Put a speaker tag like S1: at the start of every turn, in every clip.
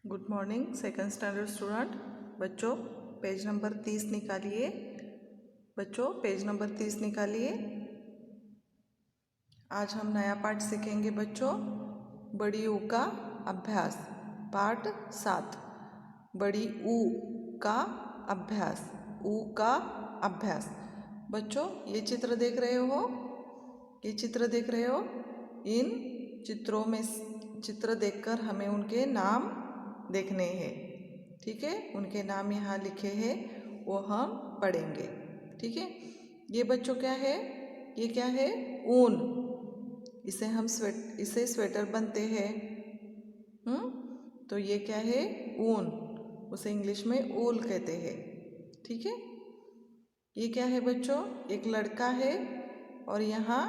S1: Good morning second standard student. बच्चों page number 30 निकालिए। बच्चों पेज नंबर 30 निकालिए। आज हम नया पाठ सीखेंगे बच्चों, बड़ी ऊ का अभ्यास, पाठ 7। बड़ी ऊ का अभ्यास, ऊ का अभ्यास। बच्चों ये चित्र देख रहे हो, ये चित्र देख रहे हो। इन चित्रों में चित्र देखकर हमें उनके नाम देखने हैं, ठीक है। उनके नाम यहाँ लिखे हैं, वो हम पढ़ेंगे, ठीक है। ये बच्चों क्या है, ये क्या है, ऊन। इसे हम इसे स्वेटर बनते हैं। तो ये क्या है, ऊन। उसे इंग्लिश में ऊल कहते हैं, ठीक है। ये क्या है बच्चों, एक लड़का है और यहाँ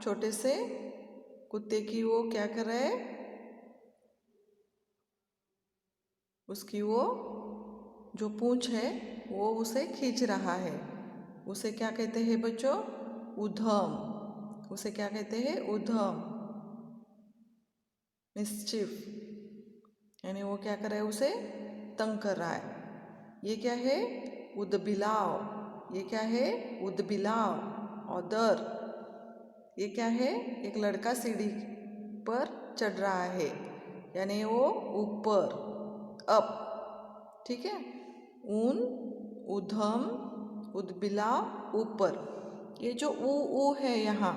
S1: छोटे से कुत्ते की वो क्या कर रहा है, उसकी वो जो पूंछ है वो उसे खींच रहा है। उसे क्या कहते हैं बच्चों, उधम। उसे क्या कहते हैं, उधम, मिस्चिफ। यानी वो क्या कर रहा है, उसे तंग कर रहा है। ये क्या है, उदबिलाव। ये क्या है, उदबिलाव, औदर। ये क्या है, एक लड़का सीढ़ी पर चढ़ रहा है, यानी वो ऊपर, अप, ठीक है। ऊन, उधम, उदबिलाव, ऊपर। ये जो ऊ है यहाँ,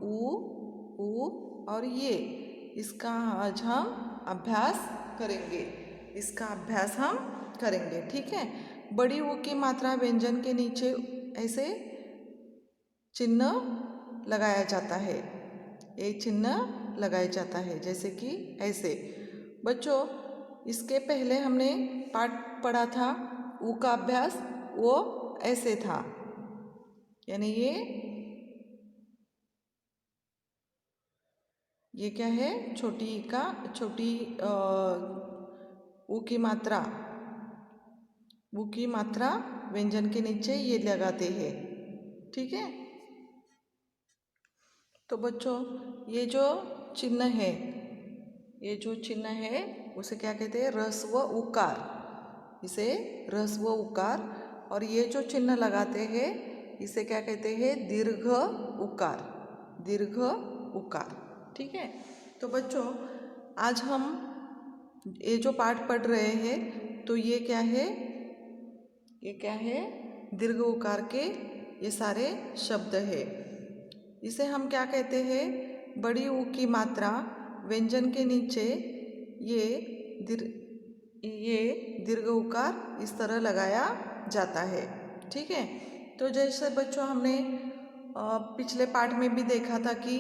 S1: ऊ और ये, इसका आज हम अभ्यास करेंगे। इसका अभ्यास हम करेंगे, ठीक है। बड़ी ऊ की मात्रा व्यंजन के नीचे ऐसे चिन्ह लगाया जाता है। एक चिन्ह लगाया जाता है, जैसे कि ऐसे। बच्चों इसके पहले हमने पाठ पढ़ा था, ऊ का अभ्यास, वो ऐसे था। यानी ये क्या है, छोटी का, छोटी ऊ की मात्रा, ऊ की मात्रा व्यंजन के नीचे ये लगाते हैं, ठीक है। तो बच्चों ये जो चिन्ह है, ये जो चिन्ह है उसे क्या कहते हैं, ह्रस्व उकार। इसे ह्रस्व उकार। और ये जो चिन्ह लगाते हैं इसे क्या कहते हैं, दीर्घ उकार। दीर्घ उकार, ठीक है। तो बच्चों आज हम ये जो पाठ पढ़ रहे हैं, तो ये क्या है, ये क्या है, दीर्घ उकार के ये सारे शब्द है। इसे हम क्या कहते हैं, बड़ी ऊ की मात्रा व्यंजन के नीचे ये दीर्घ उकार इस तरह लगाया जाता है, ठीक है। तो जैसे बच्चों हमने पिछले पाठ में भी देखा था कि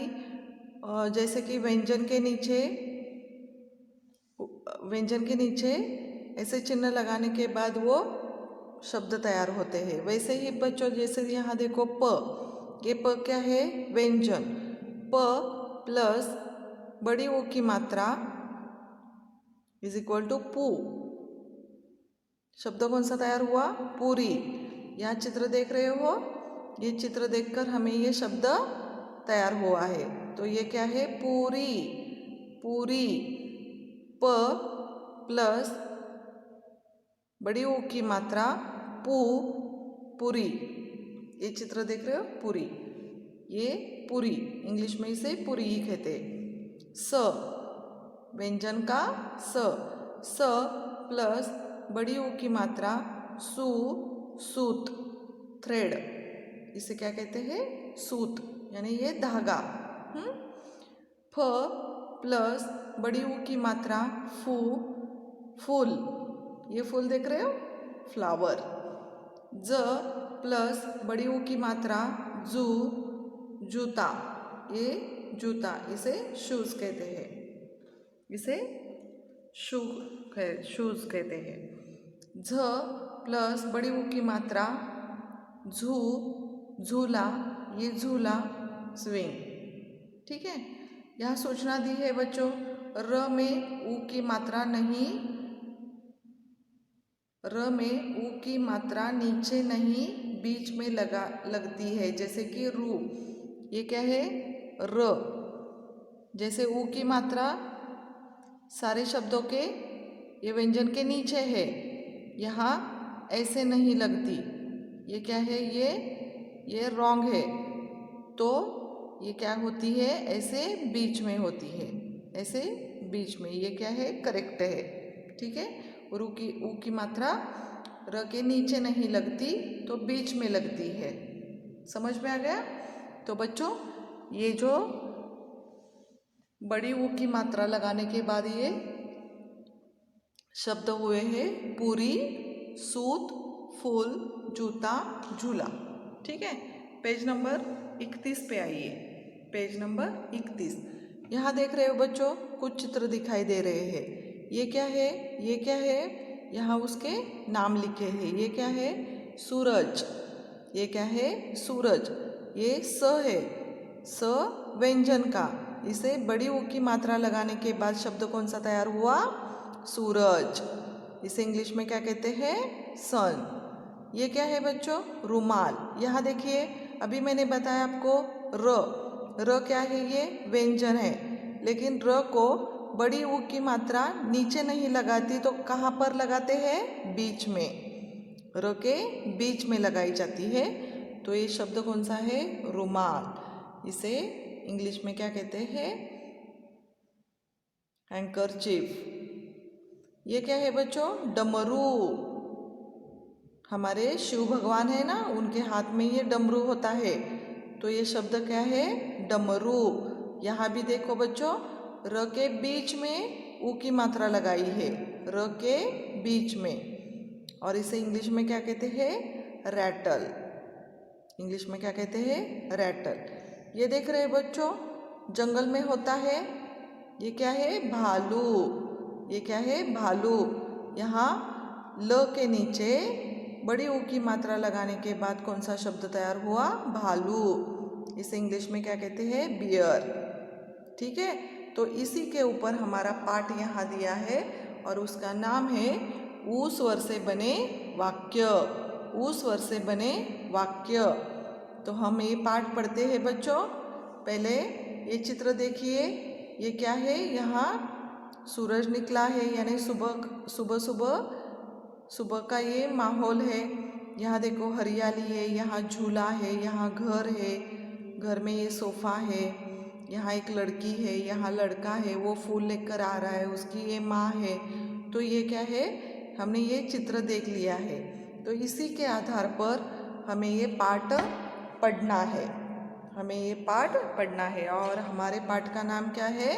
S1: जैसे कि व्यंजन के नीचे ऐसे चिन्ह लगाने के बाद वो शब्द तैयार होते हैं। वैसे ही बच्चों जैसे यहाँ देखो प, ये प क्या है, व्यंजन। प प्लस बड़ी ऊ की मात्रा इज इक्वल टू पू। शब्द कौन सा तैयार हुआ, पूरी। यहाँ चित्र देख रहे हो, ये चित्र देखकर हमें ये शब्द तैयार हुआ है। तो ये क्या है, पूरी। पूरी, प प्लस बड़ी ऊ की मात्रा पू, पूरी। ये चित्र देख रहे हो, पूरी। ये पूरी, इंग्लिश में इसे पूरी ही कहते। स, व्यंजन का स। स प्लस बड़ी ऊ की मात्रा सू, सूत, थ्रेड। इसे क्या कहते हैं, सूत, यानी ये धागा। फ प्लस बड़ी ऊ की मात्रा फू, फूल। ये फूल देख रहे हो, फ्लावर। ज प्लस बड़ी ऊ की मात्रा जू, जूता। ये जूता, इसे शूज कहते हैं। इसे शूज कहते हैं। झ प्लस बड़ी ऊ की मात्रा झू, झूला। ये झूला, स्विंग, ठीक है। यहाँ सूचना दी है बच्चों, र में ऊ की मात्रा नहीं, र में ऊ की मात्रा नीचे नहीं बीच में लगती है, जैसे कि रू। ये क्या है, र। जैसे ऊ की मात्रा सारे शब्दों के ये व्यंजन के नीचे है, यहाँ ऐसे नहीं लगती। ये क्या है, ये रॉन्ग है। तो ये क्या होती है, ऐसे बीच में होती है, ऐसे बीच में। ये क्या है, करेक्ट है। ठीक है, रू की ऊ की मात्रा र के नीचे नहीं लगती तो बीच में लगती है। समझ में आ गया? तो बच्चों, ये जो बड़ी ऊ की मात्रा लगाने के बाद ये शब्द हुए हैं पूरी, सूत, फूल, जूता, झूला। ठीक है, पेज नंबर 31 पे आइए। Page number 31। यहाँ देख रहे हो बच्चों, कुछ चित्र दिखाई दे रहे हैं। ये क्या है, ये क्या है? यहाँ उसके नाम लिखे हैं। ये क्या है, सूरज। ये क्या है, सूरज। ये स है, स व्यंजन का। इसे बड़ी ऊ की मात्रा लगाने के बाद शब्द कौन सा तैयार हुआ, सूरज। इसे इंग्लिश में क्या कहते हैं, सन। ये क्या है बच्चों, रुमाल। यहाँ देखिए, अभी मैंने बताया आपको र क्या है, ये व्यंजन है, लेकिन र को बड़ी ऊ की मात्रा नीचे नहीं लगाती तो कहाँ पर लगाते हैं, बीच में। र के बीच में लगाई जाती है। तो ये शब्द कौन सा है, रुमाल। इसे इंग्लिश में क्या कहते हैं, हैंकरचीफ। ये क्या है बच्चों, डमरू। हमारे शिव भगवान है ना, उनके हाथ में ये डमरू होता है। तो ये शब्द क्या है, डमरू। यहाँ भी देखो बच्चों, र के बीच में ऊ की मात्रा लगाई है, र के बीच में। और इसे इंग्लिश में क्या कहते हैं, रैटल। इंग्लिश में क्या कहते हैं, रैटल। ये देख रहे हैं बच्चों, जंगल में होता है। ये क्या है, भालू। ये क्या है, भालू। यहाँ ल के नीचे बड़ी ऊ की मात्रा लगाने के बाद कौन सा शब्द तैयार हुआ, भालू। इसे इंग्लिश में क्या कहते हैं, बियर। ठीक है, तो इसी के ऊपर हमारा पाठ यहाँ दिया है और उसका नाम है ऊ स्वर से बने वाक्य। ऊ स्वर से बने वाक्य। तो हम ये पाठ पढ़ते हैं बच्चों। पहले ये चित्र देखिए, ये क्या है, यहाँ सूरज निकला है, यानी सुबह सुबह सुबह सुबह का ये माहौल है। यहाँ देखो हरियाली है, यहाँ झूला है, यहाँ घर है, घर में ये सोफ़ा है, यहाँ एक लड़की है, यहाँ लड़का है, वो फूल लेकर आ रहा है, उसकी ये माँ है। तो ये क्या है, हमने ये चित्र देख लिया है। तो इसी के आधार पर हमें ये पाठ पढ़ना है, हमें ये पाठ पढ़ना है। और हमारे पाठ का नाम क्या है,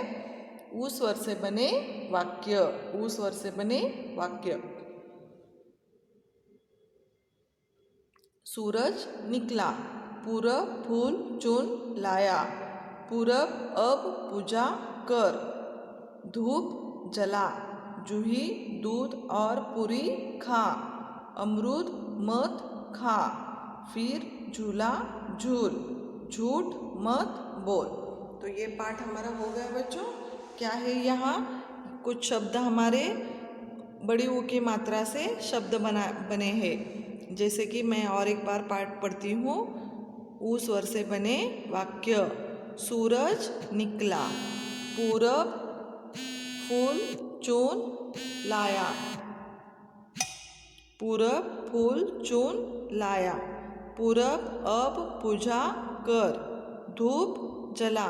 S1: ऊ स्वर से बने वाक्य। ऊ स्वर से बने वाक्य। सूरज निकला, पूरब फूल चुन लाया, पूरब अब पूजा कर, धूप जला, जूही दूध और पूरी खा, अमरूद मत खा, फिर झूला झूल, झूठ मत बोल। तो ये पाठ हमारा हो गया बच्चों। क्या है, यहाँ कुछ शब्द हमारे बड़ी ऊ की मात्रा से शब्द बने हैं। जैसे कि मैं और एक बार पाठ पढ़ती हूँ। ऊ स्वर से बने वाक्य। सूरज निकला, पूरब फूल चुन लाया, पूरब फूल चुन लाया, पूरब अब पूजा कर, धूप जला,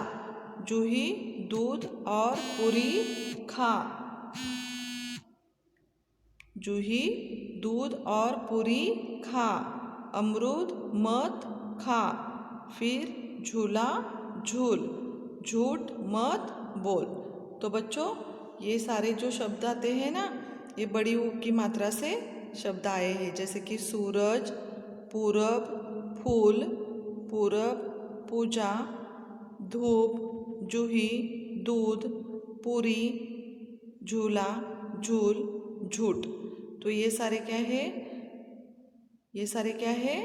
S1: जूही दूध और पूरी खा, जूही दूध और पूरी खा, अमरूद मत खा, फिर झूला झूल, झूठ मत बोल। तो बच्चों, ये सारे जो शब्द आते हैं ना, ये बड़ी ऊ की मात्रा से शब्द आए हैं। जैसे कि सूरज, पूरब, फूल, पूरब, पूजा, धूप, जूही, दूध, पूरी, झूला, झूल, झूठ। तो ये सारे क्या है, ये सारे क्या है,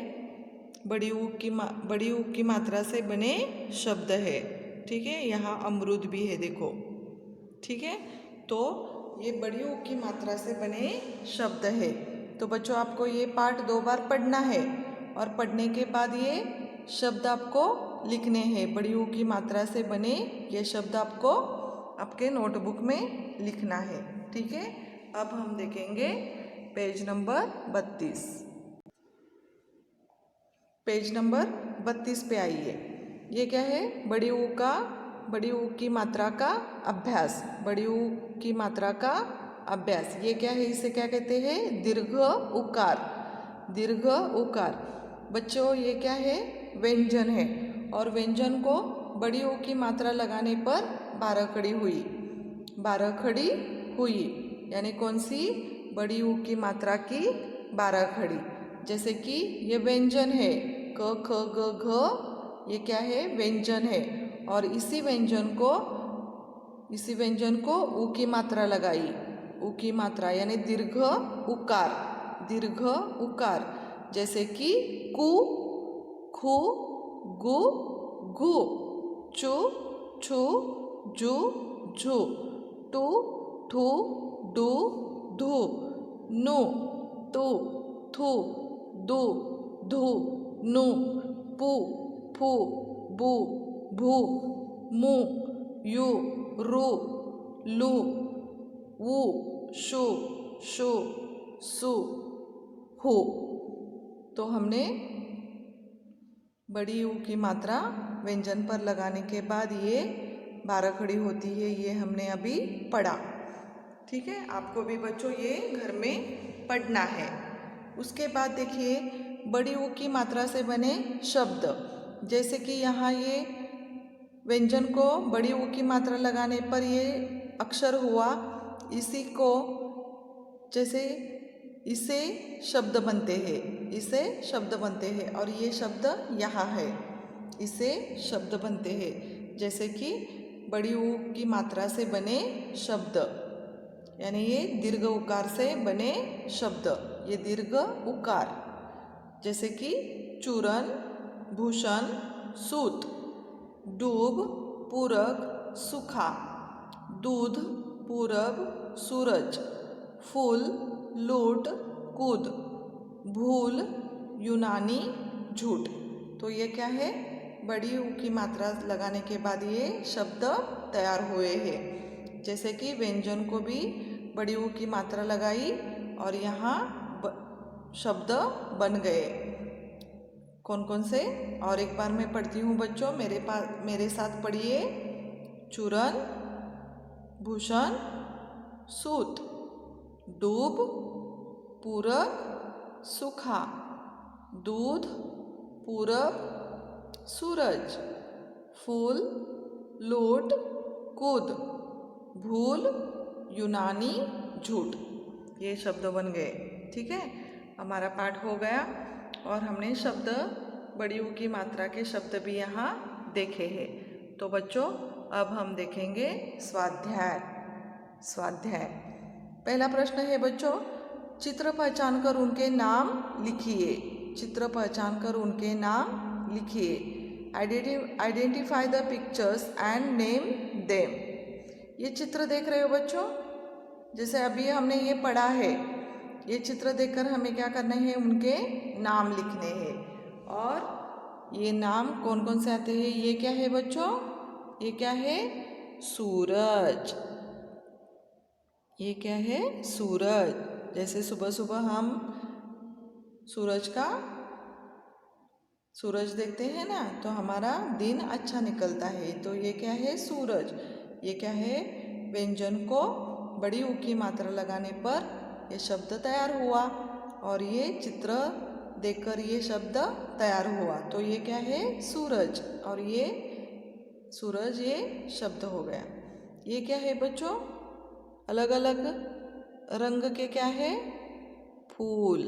S1: बड़ी ऊ की मात्रा से बने शब्द है। ठीक है, यहाँ अमरूद भी है देखो। ठीक है, तो ये बड़ी ऊ की मात्रा से बने शब्द है। तो बच्चों, आपको ये पाठ 2 बार पढ़ना है और पढ़ने के बाद ये शब्द आपको लिखने हैं। बड़ी ऊ की मात्रा से बने ये शब्द आपको आपके नोटबुक में लिखना है। ठीक है, अब हम देखेंगे पेज नंबर 32। पेज नंबर 32 पे आइए। ये क्या है? बड़ी ऊ की मात्रा का अभ्यास। बड़ी ऊ की मात्रा का अभ्यास। ये क्या है? इसे क्या कहते हैं? दीर्घ उकार। दीर्घ उकार। बच्चों ये क्या है? व्यंजन है, और व्यंजन को बड़ी ऊ की मात्रा लगाने पर 12 खड़ी हुई। 12 खड़ी हुई यानी कौन सी? बड़ी ऊ की मात्रा की 12 खड़ी। जैसे कि ये व्यंजन है, क ख ग घ, ये क्या है? व्यंजन है, और इसी व्यंजन को ऊ की मात्रा लगाई। ऊ की मात्रा यानी दीर्घ उकार। दीर्घ उकार। जैसे कि कु, खु, गु, घु, चु, छु, जु, झु, टु, ठु, डु, धु, नु, तु, थु, दु, धु, नु, पु, फु, बु, भु, मु, यु, रु, लु, वु, शु, शु, सु, हु। तो हमने बड़ी ऊ की मात्रा व्यंजन पर लगाने के बाद ये 12 खड़ी होती है, ये हमने अभी पढ़ा। ठीक है, आपको भी बच्चों ये घर में पढ़ना है। उसके बाद देखिए बड़ी ऊ की मात्रा से बने शब्द। जैसे कि यहाँ ये व्यंजन को बड़ी ऊ की मात्रा लगाने पर ये अक्षर हुआ, इसी को जैसे इसे शब्द बनते हैं, इसे शब्द बनते हैं, और ये शब्द यहाँ है, इसे शब्द बनते हैं। जैसे कि बड़ी ऊ की मात्रा से बने शब्द, यानी ये दीर्घ उकार से बने शब्द, ये दीर्घ उकार। जैसे कि चूरन, भूषण, सूत, डूब, पूरक, सुखा, दूध, पूरब, सूरज, फूल, लूट, कूद, भूल, यूनानी, झूठ। तो ये क्या है? बड़ी ऊ की मात्रा लगाने के बाद ये शब्द तैयार हुए हैं। जैसे कि व्यंजन को भी बड़ी ऊ की मात्रा लगाई और यहाँ शब्द बन गए। कौन कौन से? और एक बार मैं पढ़ती हूँ बच्चों, मेरे साथ पढ़िए। चूरन, भूषण, सूत, डूब, पूरक, सुखा, दूध, पूरब, सूरज, फूल, लूट, कूद, भूल, यूनानी, झूठ। ये शब्द बन गए। ठीक है, हमारा पाठ हो गया और हमने शब्द बड़ी ऊ की मात्रा के शब्द भी यहाँ देखे हैं। तो बच्चों अब हम देखेंगे स्वाध्याय। स्वाध्याय पहला प्रश्न है बच्चों, चित्र पहचान कर उनके नाम लिखिए। चित्र पहचान कर उनके नाम लिखिए। Identify the pictures and name them. ये चित्र देख रहे हो बच्चों? जैसे अभी हमने ये पढ़ा है, ये चित्र देखकर हमें क्या करना है? उनके नाम लिखने हैं। और ये नाम कौन कौन से आते हैं? ये क्या है बच्चों? ये क्या है? सूरज। ये क्या है? सूरज। जैसे सुबह सुबह हम सूरज देखते हैं ना, तो हमारा दिन अच्छा निकलता है। तो ये क्या है? सूरज। ये क्या है? व्यंजन को बड़ी ऊ की मात्रा लगाने पर ये शब्द तैयार हुआ, और ये चित्र देखकर ये शब्द तैयार हुआ। तो ये क्या है? सूरज। और ये सूरज ये शब्द हो गया। ये क्या है बच्चों? अलग अलग रंग के क्या है? फूल।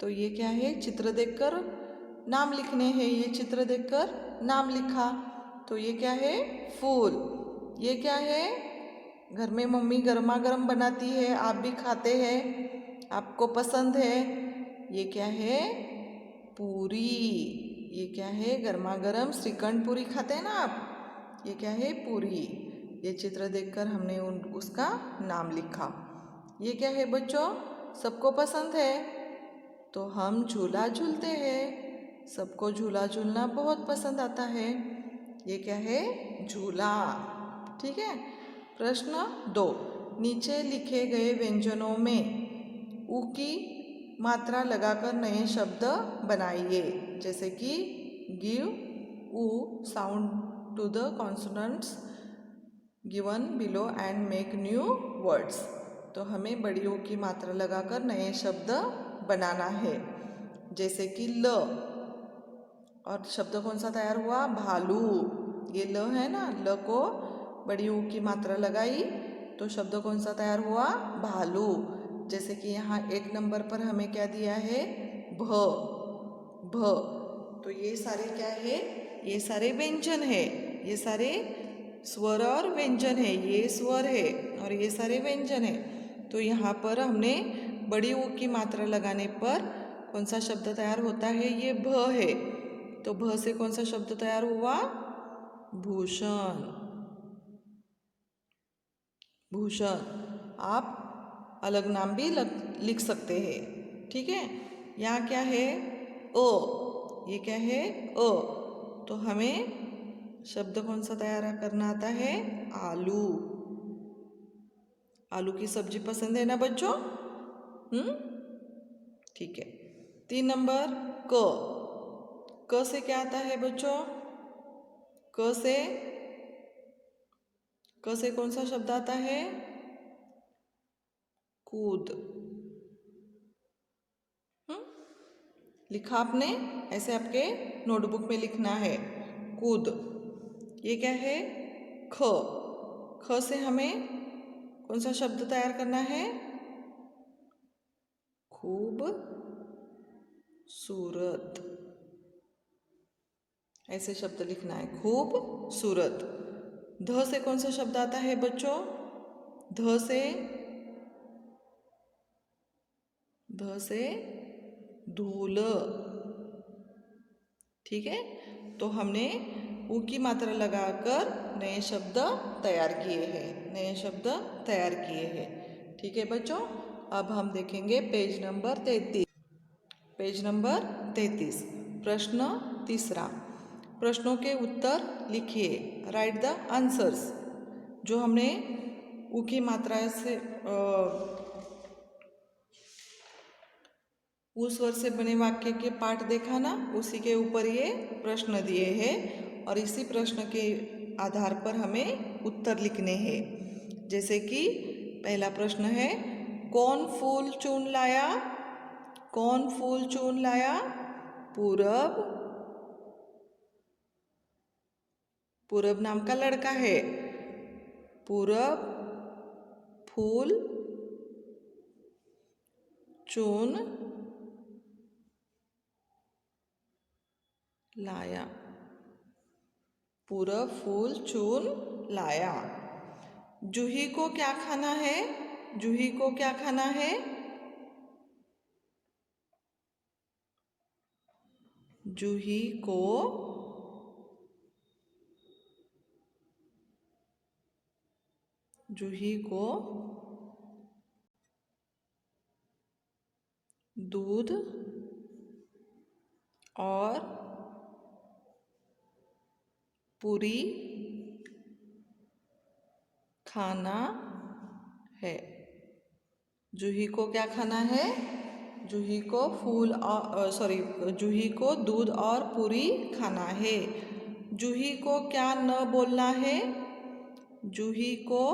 S1: तो ये क्या है? चित्र देखकर नाम लिखने हैं। ये चित्र देखकर नाम लिखा। तो ये क्या है? फूल। ये क्या है? घर में मम्मी गर्मा गर्म बनाती है, आप भी खाते हैं, आपको पसंद है। ये क्या है? पूरी। ये क्या है? गर्मा गर्म श्रीखंड पूरी खाते हैं ना आप, ये क्या है? पूरी। ये चित्र देखकर हमने उसका नाम लिखा। ये क्या है बच्चों? सबको पसंद है, तो हम झूला झूलते हैं। सबको झूला झूलना बहुत पसंद आता है। ये क्या है? झूला। ठीक है। प्रश्न 2, नीचे लिखे गए व्यंजनों में ऊ की मात्रा लगाकर नए शब्द बनाइए। जैसे कि give oo sound to the consonants given below and make new words. तो हमें बड़ी ऊ की मात्रा लगाकर नए शब्द बनाना है। जैसे कि ल, और शब्द कौन सा तैयार हुआ? भालू। ये ल है ना, ल को बड़ी ऊ की मात्रा लगाई तो शब्द कौन सा तैयार हुआ? भालू। जैसे कि यहाँ 1 नंबर पर हमें क्या दिया है? भ, भ। तो ये सारे क्या है? ये सारे व्यंजन है, ये सारे स्वर और व्यंजन है। ये स्वर है और ये सारे व्यंजन है। तो यहाँ पर हमने बड़ी ऊ की मात्रा लगाने पर कौन सा शब्द तैयार होता है? ये भ है। तो भ से कौन सा शब्द तैयार हुआ? भूषण। भूषण। आप अलग नाम भी लिख सकते हैं। ठीक है। यहाँ क्या है? अ। ये क्या है? अ। तो हमें शब्द कौन सा तैयार करना आता है? आलू। आलू की सब्जी पसंद है ना बच्चों? ठीक है। 3 नंबर क। क से क्या आता है बच्चों? क से कौन सा शब्द आता है? कूद। लिखा आपने? ऐसे आपके नोटबुक में लिखना है, कूद। ये क्या है? ख। ख से हमें कौन सा शब्द तैयार करना है? खूब सूरत। ऐसे शब्द लिखना है, खूब सूरत। ध से कौन सा शब्द आता है बच्चों? ध से धूल। ठीक है। तो हमने ऊ की मात्रा लगाकर नए शब्द तैयार किए हैं, नए शब्द तैयार किए हैं। ठीक है बच्चों। अब हम देखेंगे पेज नंबर 33। पेज नंबर 33, प्रश्न तीसरा। प्रश्नों के उत्तर लिखिए। Right the answers. जो हमने ऊ की मात्रा से उस स्वर से बने वाक्य के पाठ देखा ना, उसी के ऊपर ये प्रश्न दिए हैं और इसी प्रश्न के आधार पर हमें उत्तर लिखने हैं। जैसे कि पहला प्रश्न है, कौन फूल चुन लाया? कौन फूल चुन लाया? पूरब। पूरब नाम का लड़का है। पूरब फूल चुन लाया। पूरब फूल चुन लाया। जूही को क्या खाना है? जूही को क्या खाना है? जूही को दूध और पूरी खाना है। जूही को क्या खाना है? जूही को जूही को दूध और पूरी खाना है। जूही को क्या न बोलना है? जूही को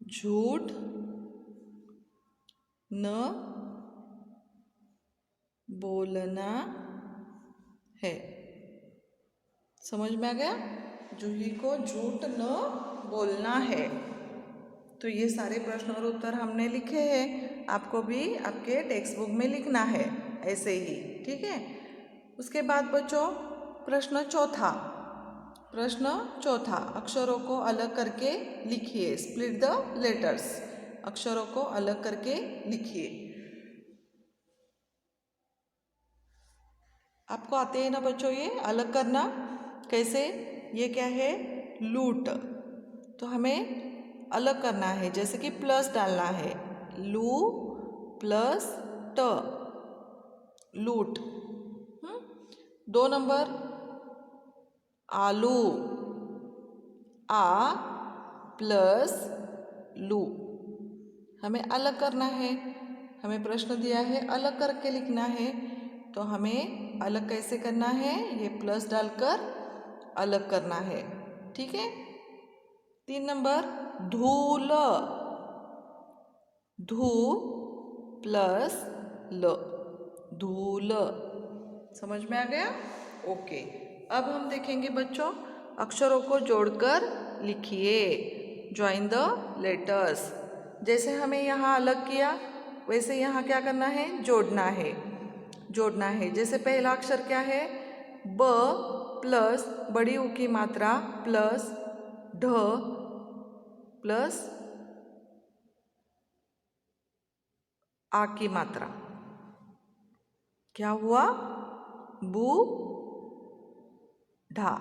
S1: झूठ न बोलना है। समझ में आ गया? जूही को झूठ न बोलना है। तो ये सारे प्रश्न और उत्तर हमने लिखे हैं। आपको भी आपके टेक्स्ट बुक में लिखना है ऐसे ही। ठीक है। उसके बाद बच्चों प्रश्न चौथा। प्रश्न चौथा, अक्षरों को अलग करके लिखिए। Split the letters. अक्षरों को अलग करके लिखिए। आपको आते हैं ना बच्चों ये अलग करना? कैसे? ये क्या है? लूट। तो हमें अलग करना है, जैसे कि प्लस डालना है। लू प्लस ट, लूट। 2 नंबर आलू, आ प्लस लू। हमें अलग करना है, हमें प्रश्न दिया है अलग करके लिखना है, तो हमें अलग कैसे करना है, ये प्लस डालकर अलग करना है। ठीक है। 3 नंबर धूल, धू प्लस ल, धूल। समझ में आ गया? ओके। अब हम देखेंगे बच्चों, अक्षरों को जोड़कर लिखिए, ज्वाइन द लेटर्स। जैसे हमें यहाँ अलग किया वैसे यहाँ क्या करना है, जोड़ना है, जोड़ना है। जैसे पहला अक्षर क्या है, ब प्लस बड़ी ऊ की मात्रा प्लस ढ प्लस आ की मात्रा, क्या हुआ, बू ढा।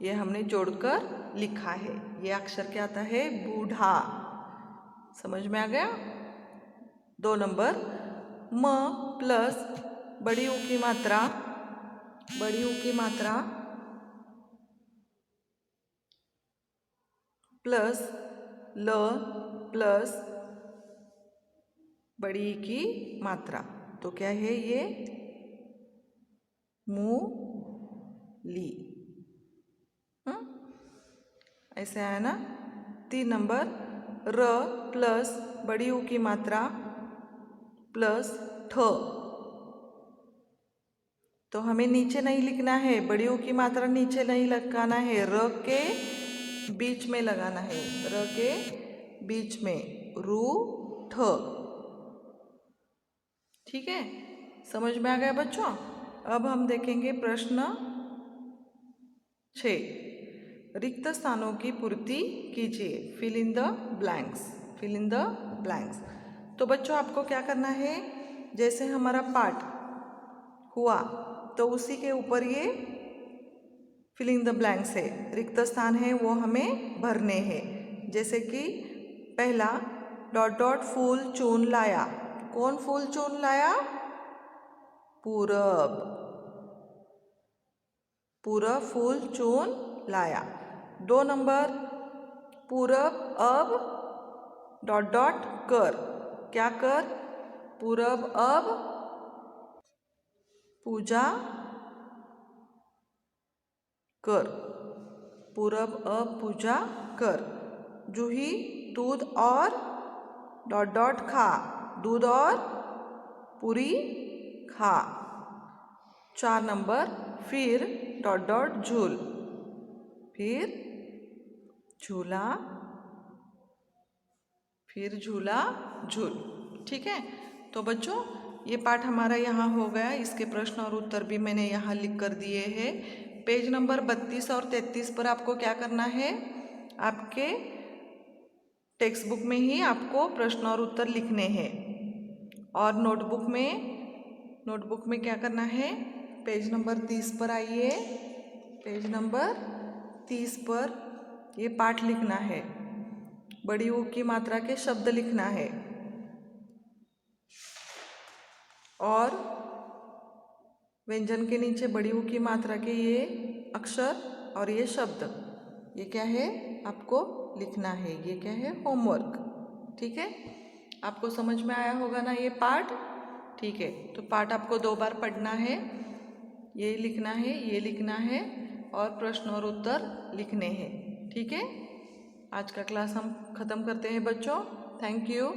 S1: ये हमने जोड़कर लिखा है। ये अक्षर क्या आता है, बूढ़ा। समझ में आ गया? 2 नंबर म प्लस बड़ी ऊ की मात्रा, बड़ी ऊ की मात्रा प्लस ल प्लस बड़ी ई की मात्रा, तो क्या है ये, मूली। ऐसे आया ना। 3 नंबर र प्लस बड़ी ऊ की मात्रा प्लस ठ, तो हमें नीचे नहीं लिखना है, बड़ी ऊ की मात्रा नीचे नहीं लगाना है, र के बीच में लगाना है, र के बीच में, रू ठ। ठीक है, समझ में आ गया बच्चों? अब हम देखेंगे प्रश्न 6, रिक्त स्थानों की पूर्ति कीजिए, fill in the blanks, fill in the blanks. तो बच्चों आपको क्या करना है, जैसे हमारा पाठ हुआ तो उसी के ऊपर ये फिल इन द ब्लैंक्स है, रिक्त स्थान है वो हमें भरने हैं। जैसे कि पहला डॉट डॉट फूल चून लाया, कौन फूल चून लाया, पूरब, पूरब फूल चून लाया। 2 नंबर पूरब अब डॉट डॉट कर, क्या कर, पूरब अब पूजा कर, पूरब अब पूजा कर। जूही दूध और डॉट डॉट खा, दूध और पूरी खा। 4 नंबर फिर डॉट डॉट झूल, फिर झूला, फिर झूला झूल। ठीक है, तो बच्चों ये पाठ हमारा यहाँ हो गया। इसके प्रश्न और उत्तर भी मैंने यहाँ लिख कर दिए हैं। पेज नंबर 32 और 33 पर आपको क्या करना है, आपके टेक्स्ट बुक में ही आपको प्रश्न और उत्तर लिखने हैं। और नोटबुक में क्या करना है, पेज नंबर 30 पर आइए, पेज नंबर 30 पर ये पाठ लिखना है, बड़ी ऊ की मात्रा के शब्द लिखना है, और व्यंजन के नीचे बड़ी ऊ की मात्रा के ये अक्षर और ये शब्द, ये क्या है आपको लिखना है। ये क्या है, होमवर्क। ठीक है, आपको समझ में आया होगा ना ये पाठ? ठीक है, तो पाठ आपको 2 बार पढ़ना है, ये लिखना है, ये लिखना है, और प्रश्न और उत्तर लिखने हैं। ठीक है, आज का क्लास हम ख़त्म करते हैं बच्चों। Thank you.